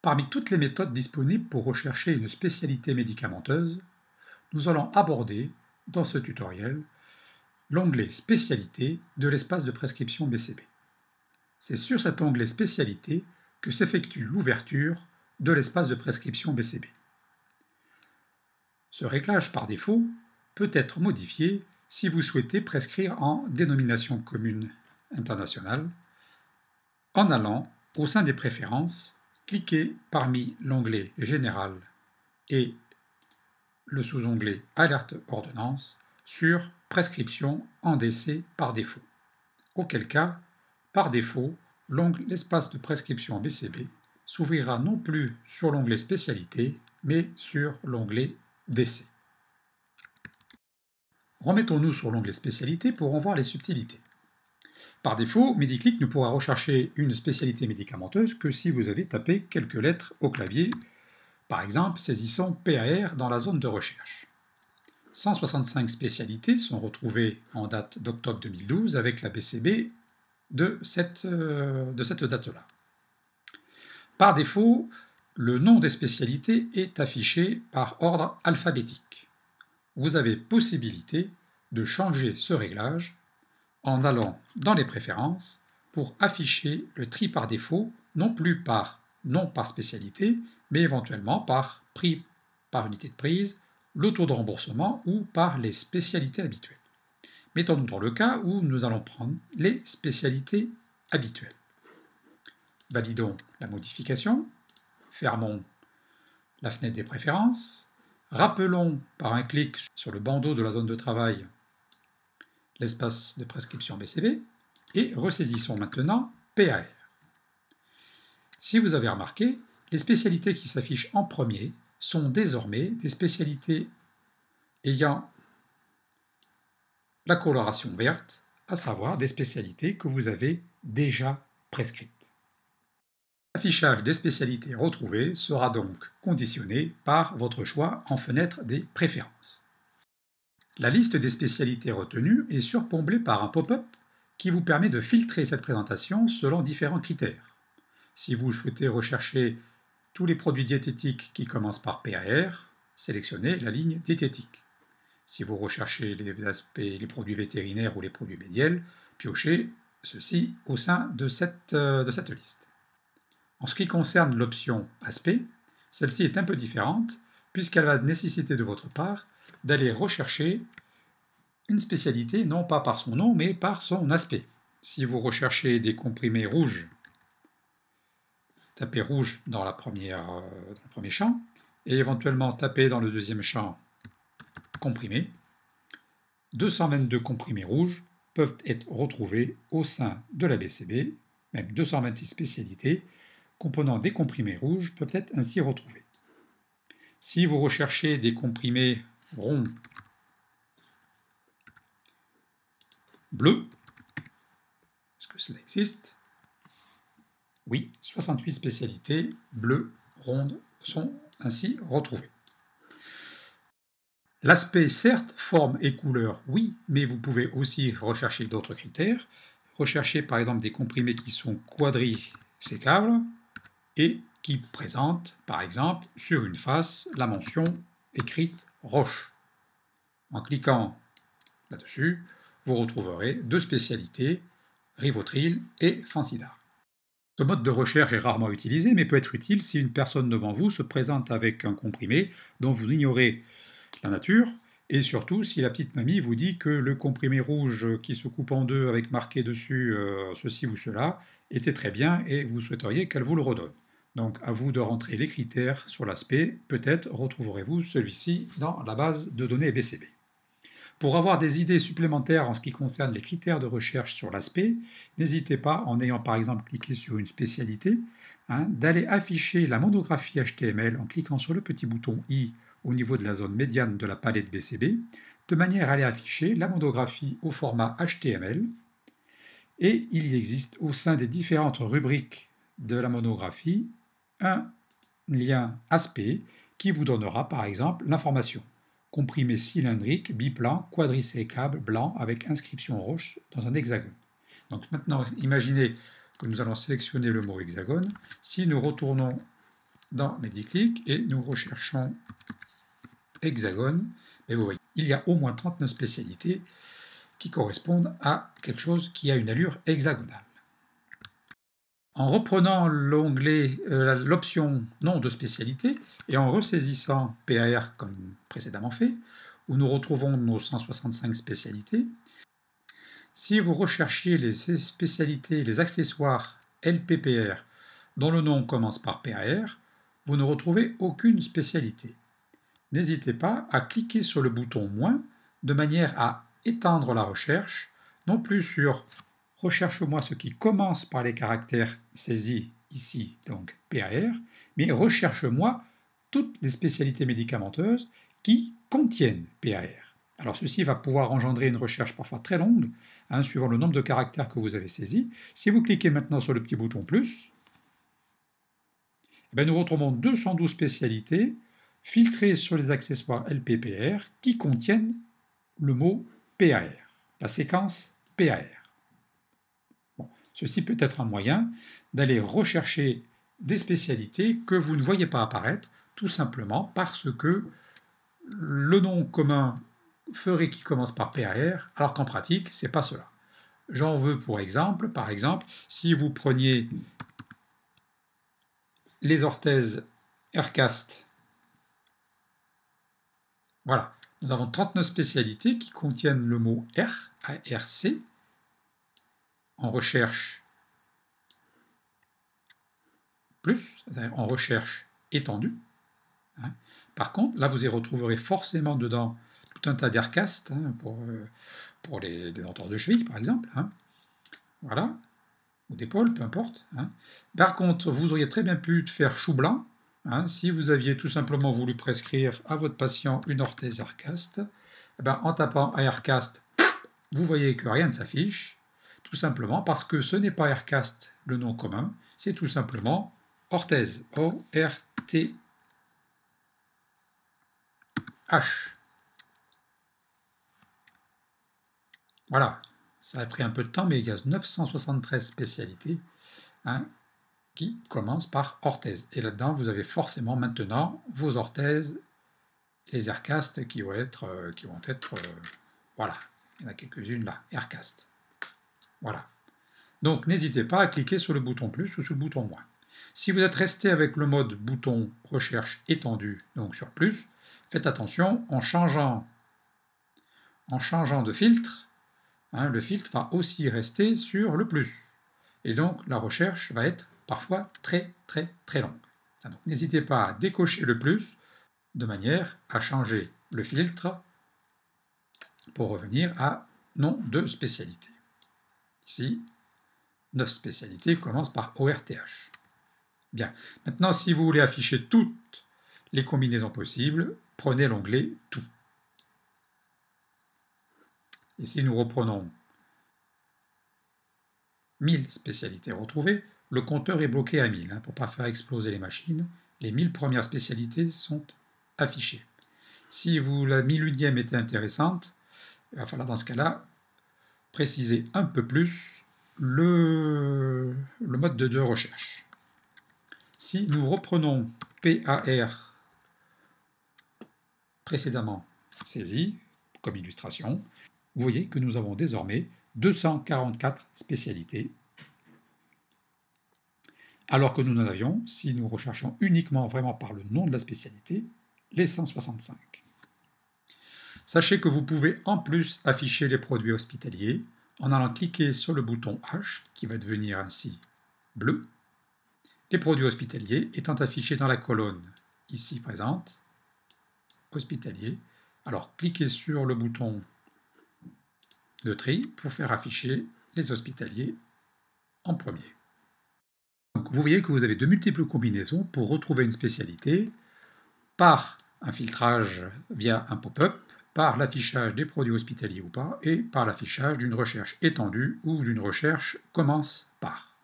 Parmi toutes les méthodes disponibles pour rechercher une spécialité médicamenteuse, nous allons aborder, dans ce tutoriel, l'onglet Spécialité de l'espace de prescription BCB. C'est sur cet onglet Spécialité que s'effectue l'ouverture de l'espace de prescription BCB. Ce réglage par défaut peut être modifié si vous souhaitez prescrire en dénomination commune internationale. En allant au sein des préférences, cliquez parmi l'onglet Général et le sous-onglet Alerte ordonnance sur Prescription en décès par défaut. Auquel cas, par défaut, l'espace de prescription BCB s'ouvrira non plus sur l'onglet Spécialité, mais sur l'onglet Décès. Remettons-nous sur l'onglet Spécialité pour en voir les subtilités. Par défaut, MediClick ne pourra rechercher une spécialité médicamenteuse que si vous avez tapé quelques lettres au clavier. Par exemple, saisissons PAR dans la zone de recherche. 165 spécialités sont retrouvées en date d'octobre 2012 avec la BCB de cette date-là. Par défaut, le nom des spécialités est affiché par ordre alphabétique. Vous avez possibilité de changer ce réglage en allant dans les préférences pour afficher le tri par défaut, non plus par nom par spécialité, mais éventuellement par prix par unité de prise, le taux de remboursement ou par les spécialités habituelles. Mettons-nous dans le cas où nous allons prendre les spécialités habituelles. Validons la modification, fermons la fenêtre des préférences, rappelons par un clic sur le bandeau de la zone de travail l'espace de prescription BCB et ressaisissons maintenant PAR. Si vous avez remarqué, les spécialités qui s'affichent en premier sont désormais des spécialités ayant la coloration verte, à savoir des spécialités que vous avez déjà prescrites. L'affichage des spécialités retrouvées sera donc conditionné par votre choix en fenêtre des préférences. La liste des spécialités retenues est surplombée par un pop-up qui vous permet de filtrer cette présentation selon différents critères. Si vous souhaitez rechercher tous les produits diététiques qui commencent par PAR, sélectionnez la ligne diététique. Si vous recherchez les produits vétérinaires ou les produits médiels, piochez ceci au sein de cette liste. En ce qui concerne l'option aspect, celle-ci est un peu différente puisqu'elle va nécessiter de votre part d'aller rechercher une spécialité non pas par son nom mais par son aspect. Si vous recherchez des comprimés rouges, tapez rouge dans le premier champ et éventuellement tapez dans le deuxième champ comprimés. 222 comprimés rouges peuvent être retrouvés au sein de la BCB, même 226 spécialités comprenant des comprimés rouges peuvent être ainsi retrouvés. Si vous recherchez des comprimés ronds bleus, est-ce que cela existe? Oui, 68 spécialités bleues rondes sont ainsi retrouvées. L'aspect, certes, forme et couleur, oui, mais vous pouvez aussi rechercher d'autres critères. Rechercher par exemple des comprimés qui sont quadrisécables et qui présentent par exemple sur une face la mention écrite roche. En cliquant là-dessus, vous retrouverez deux spécialités, Rivotril et Fansidar. Ce mode de recherche est rarement utilisé, mais peut être utile si une personne devant vous se présente avec un comprimé dont vous ignorez la nature, et surtout si la petite mamie vous dit que le comprimé rouge qui se coupe en deux avec marqué dessus ceci ou cela était très bien et vous souhaiteriez qu'elle vous le redonne. Donc à vous de rentrer les critères sur l'aspect, peut-être retrouverez-vous celui-ci dans la base de données BCB. Pour avoir des idées supplémentaires en ce qui concerne les critères de recherche sur l'aspect, n'hésitez pas, en ayant par exemple cliqué sur une spécialité, d'aller afficher la monographie HTML en cliquant sur le petit bouton I au niveau de la zone médiane de la palette BCB, de manière à aller afficher la monographie au format HTML. Et il y existe au sein des différentes rubriques de la monographie un lien aspect qui vous donnera par exemple l'information comprimé cylindrique, biplan, quadrisécable, blanc avec inscription roche dans un hexagone. Donc maintenant, imaginez que nous allons sélectionner le mot hexagone. Si nous retournons dans Mediclic et nous recherchons Hexagone. Et vous voyez, il y a au moins 39 spécialités qui correspondent à quelque chose qui a une allure hexagonale. En reprenant l'onglet, l'option nom de spécialité et en ressaisissant PAR comme précédemment fait, où nous retrouvons nos 165 spécialités, si vous recherchiez les spécialités, les accessoires LPPR dont le nom commence par PAR, vous ne retrouvez aucune spécialité. N'hésitez pas à cliquer sur le bouton « Moins » de manière à étendre la recherche, non plus sur « Recherche-moi ce qui commence par les caractères saisis » ici, donc PAR, mais « Recherche-moi toutes les spécialités médicamenteuses qui contiennent PAR ». Alors ceci va pouvoir engendrer une recherche parfois très longue, suivant le nombre de caractères que vous avez saisis. Si vous cliquez maintenant sur le petit bouton « Plus », nous retrouvons 212 spécialités filtrées sur les accessoires LPPR qui contiennent le mot PAR, la séquence PAR. Bon, ceci peut être un moyen d'aller rechercher des spécialités que vous ne voyez pas apparaître, tout simplement parce que le nom commun ferait qu'il commence par PAR, alors qu'en pratique, ce n'est pas cela. J'en veux pour exemple, par exemple, si vous preniez les orthèses Aircast, voilà, nous avons 39 spécialités qui contiennent le mot R, ARC, en recherche plus, c'est-à-dire en recherche étendue. Par contre, là, vous y retrouverez forcément dedans tout un tas d'Aircast pour les denteurs de cheville, par exemple. Voilà, ou d'épaule, peu importe. Par contre, vous auriez très bien pu faire chou blanc, si vous aviez tout simplement voulu prescrire à votre patient une orthèse Aircast. En tapant Aircast, vous voyez que rien ne s'affiche, tout simplement parce que ce n'est pas Aircast le nom commun, c'est tout simplement orthèse, O-R-T-H. Voilà, ça a pris un peu de temps, mais il y a 973 spécialités qui commencent par orthèse. Et là-dedans, vous avez forcément maintenant vos orthèses, les Aircast qui vont être voilà, il y en a quelques-unes là, Aircast. Voilà. Donc n'hésitez pas à cliquer sur le bouton plus ou sur le bouton moins. Si vous êtes resté avec le mode bouton recherche étendu, donc sur plus, faites attention, en changeant de filtre, le filtre va aussi rester sur le plus. Et donc la recherche va être parfois très longue. Donc n'hésitez pas à décocher le plus de manière à changer le filtre pour revenir à nom de spécialité. Ici, 9 spécialités commencent par ORTH. Bien, maintenant si vous voulez afficher toutes les combinaisons possibles, prenez l'onglet Tout. Ici nous reprenons 1000 spécialités retrouvées, le compteur est bloqué à 1000, pour ne pas faire exploser les machines. Les 1000 premières spécialités sont affichées. Si la 1001e était intéressante, il va falloir dans ce cas-là préciser un peu plus le mode de recherche. Si nous reprenons PAR précédemment saisi comme illustration, vous voyez que nous avons désormais 244 spécialités, alors que nous en avions, si nous recherchons uniquement vraiment par le nom de la spécialité, les 165. Sachez que vous pouvez en plus afficher les produits hospitaliers en allant cliquer sur le bouton H, qui va devenir ainsi bleu, les produits hospitaliers étant affichés dans la colonne ici présente, hospitalier. Alors cliquez sur le bouton de tri pour faire afficher les hospitaliers en premier. Donc, vous voyez que vous avez de multiples combinaisons pour retrouver une spécialité par un filtrage via un pop-up, par l'affichage des produits hospitaliers ou pas, et par l'affichage d'une recherche étendue ou d'une recherche commence par.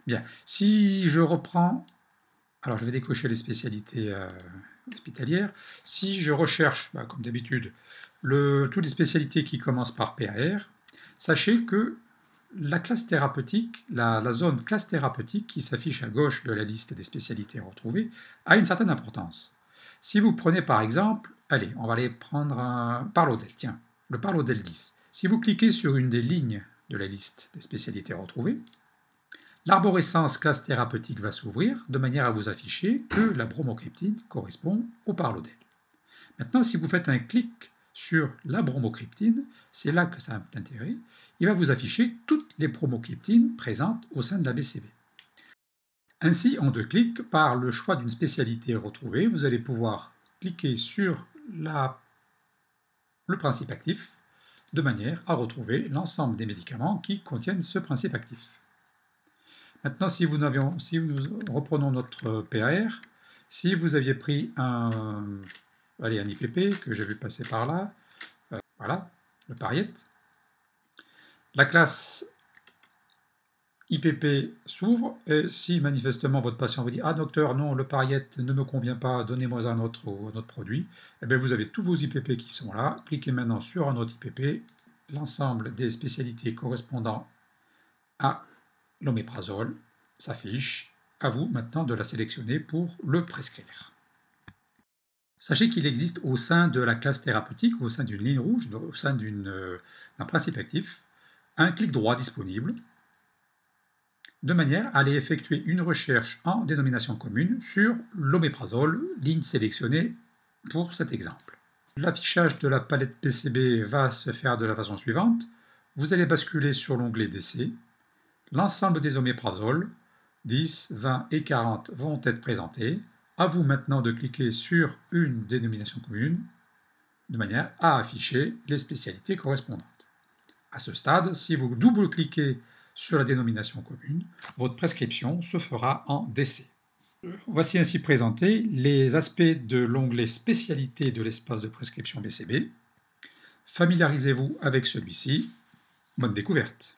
Bien, si je reprends, alors je vais décocher les spécialités hospitalières, si je recherche, comme d'habitude, toutes les spécialités qui commencent par PAR, sachez que la classe thérapeutique, la zone classe thérapeutique qui s'affiche à gauche de la liste des spécialités retrouvées, a une certaine importance. Si vous prenez par exemple, allez, on va aller prendre un Parlodel, tiens, le Parlodel 10. Si vous cliquez sur une des lignes de la liste des spécialités retrouvées, l'arborescence classe thérapeutique va s'ouvrir de manière à vous afficher que la bromocriptine correspond au Parlodel. Maintenant, si vous faites un clic sur la bromocriptine, c'est là que ça a un intérêt, il va vous afficher toutes les bromocriptines présentes au sein de la BCB. Ainsi, en 2 clics, par le choix d'une spécialité retrouvée, vous allez pouvoir cliquer sur le principe actif de manière à retrouver l'ensemble des médicaments qui contiennent ce principe actif. Maintenant, si nous reprenons notre PAR, si vous aviez pris un IPP que j'ai vu passer par là, voilà, le pariette, la classe IPP s'ouvre, et si manifestement votre patient vous dit « Ah docteur, non, le pariette ne me convient pas, donnez-moi un autre produit », eh bien vous avez tous vos IPP qui sont là, cliquez maintenant sur un autre IPP, l'ensemble des spécialités correspondant à l'oméprazole s'affiche, à vous maintenant de la sélectionner pour le prescrire. Sachez qu'il existe au sein de la classe thérapeutique, au sein d'une ligne rouge, au sein d'un principe actif, un clic droit disponible, de manière à aller effectuer une recherche en dénomination commune sur l'oméprazole, ligne sélectionnée pour cet exemple. L'affichage de la palette PCB va se faire de la façon suivante. Vous allez basculer sur l'onglet décès. L'ensemble des oméprazoles, 10, 20 et 40, vont être présentés. À vous maintenant de cliquer sur une dénomination commune, de manière à afficher les spécialités correspondantes. À ce stade, si vous double-cliquez sur la dénomination commune, votre prescription se fera en décès. Voici ainsi présentés les aspects de l'onglet spécialité de l'espace de prescription BCB. Familiarisez-vous avec celui-ci. Bonne découverte!